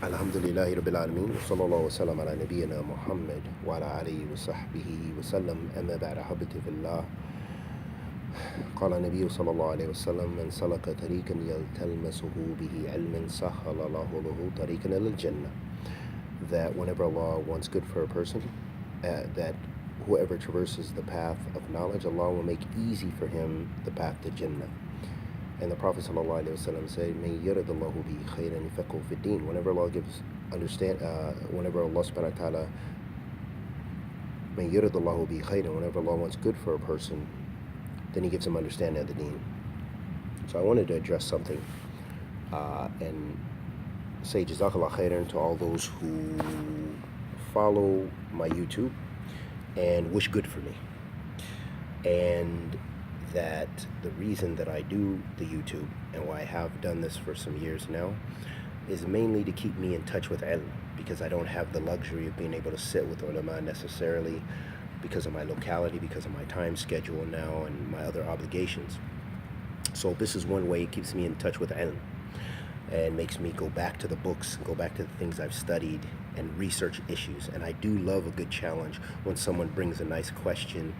Alhamdulillahi Rabbil Alameen, wa sallallahu wa sallam ala nabiyyina Muhammad wa ala alihi wa sahbihi wa sallam, amma ba'da habati fillah. قال النبي صلى الله عليه وسلم من سلك طريقا يلتمسه به علما سهل الله له طريقا إلى الجنة. That whenever Allah wants good for a person, that whoever traverses the path of knowledge, Allah will make easy for him the path to Jannah. And the Prophet ﷺ said, "May yuridillahu bi khayran yufaqihu fi din." Whenever Allah whenever Allah subhanahu wa ta'ala, "May yuridillahu bi khayran," whenever Allah wants good for a person, then He gives him understanding of the deen. So I wanted to address something and say Jazakallah khairan to all those who follow my YouTube and wish good for me. And that the reason that I do the YouTube and why I have done this for some years now is mainly to keep me in touch with ilm, because I don't have the luxury of being able to sit with ulama necessarily because of my locality, because of my time schedule now and my other obligations. So this is one way it keeps me in touch with ilm and makes me go back to the books, go back to the things I've studied and research issues. And I do love a good challenge when someone brings a nice question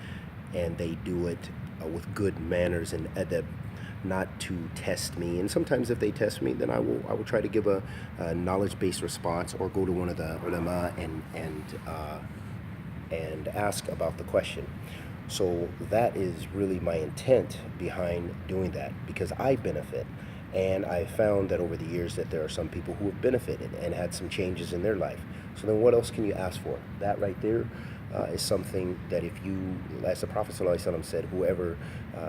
and they do it with good manners and adab, not to test me. And sometimes if they test me, then I will try to give a knowledge-based response or go to one of the ulama and ask about the question. So that is really my intent behind doing that, because I benefit. And I found that over the years that there are some people who have benefited and had some changes in their life. So then what else can you ask for? That right there is something that if you, as the Prophet ﷺ said, whoever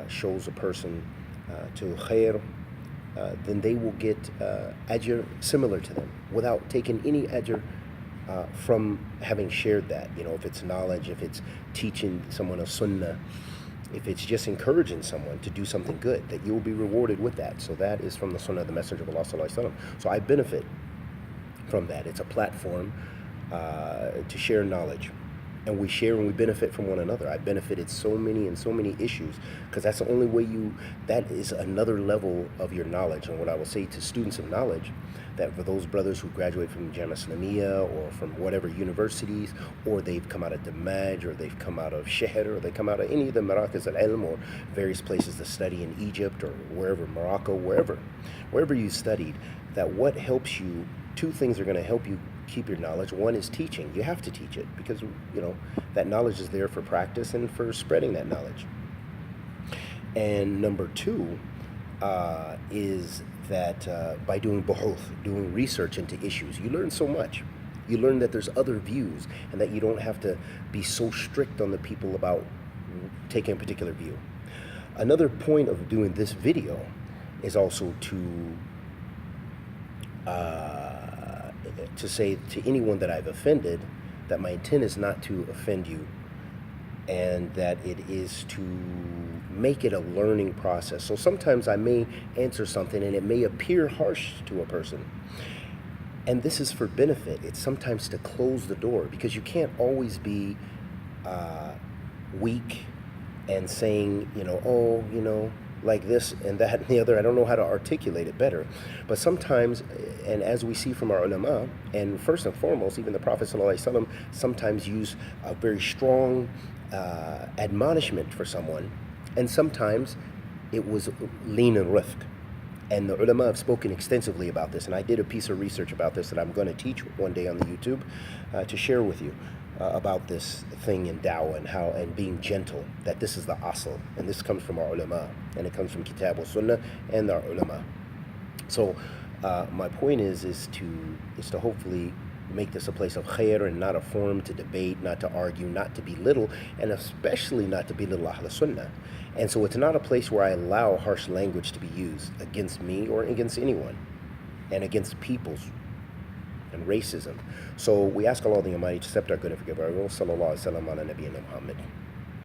shows a person to khair, then they will get ajr similar to them without taking any ajr from having shared that. You know, if it's knowledge, if it's teaching someone a sunnah, if it's just encouraging someone to do something good, that you'll be rewarded with that. So that is from the sunnah of the Messenger of Allah sallallahu alaihi wasallam. So I benefit from that. It's a platform to share knowledge, and we share and we benefit from one another. I benefited so many issues, because that's the only way that is another level of your knowledge. And what I will say to students of knowledge, that for those brothers who graduate from Jama Islamiyya or from whatever universities, or they've come out of Damaj, or they've come out of Sheher, or they come out of any of the Marakas al-Ilm or various places to study in Egypt or wherever, Morocco, wherever you studied, that what helps you, two things are going to help you keep your knowledge. One is teaching. You have to teach it, because you know that knowledge is there for practice and for spreading that knowledge. And number two is that by doing buhuth, doing research into issues, you learn so much. You learn that there's other views, and that you don't have to be so strict on the people about taking a particular view. Another point of doing this video is also to say to anyone that I've offended, that my intent is not to offend you, and that it is to make it a learning process. So sometimes I may answer something and it may appear harsh to a person, and this is for benefit. It's sometimes to close the door, because you can't always be weak and saying, like this and that and the other. I don't know how to articulate it better. But sometimes, and as we see from our ulama, and first and foremost, even the Prophet ﷺ sometimes use a very strong admonishment for someone, and sometimes it was lean and rifq. And the ulama have spoken extensively about this, and I did a piece of research about this that I'm going to teach one day on the YouTube to share with you. About this thing in da'wah and being gentle, that this is the asl, and this comes from our ulama, and it comes from kitab wa sunnah and our ulama. So my point is to hopefully make this a place of khair and not a forum to debate, not to argue, not to belittle, and especially not to belittle Ahl Sunnah. And so it's not a place where I allow harsh language to be used against me or against anyone, and against peoples and racism. So we ask Allah the Almighty to accept our good and forgive our will. Sallallahu alaihi wa sallam ala nabiyyina Muhammad.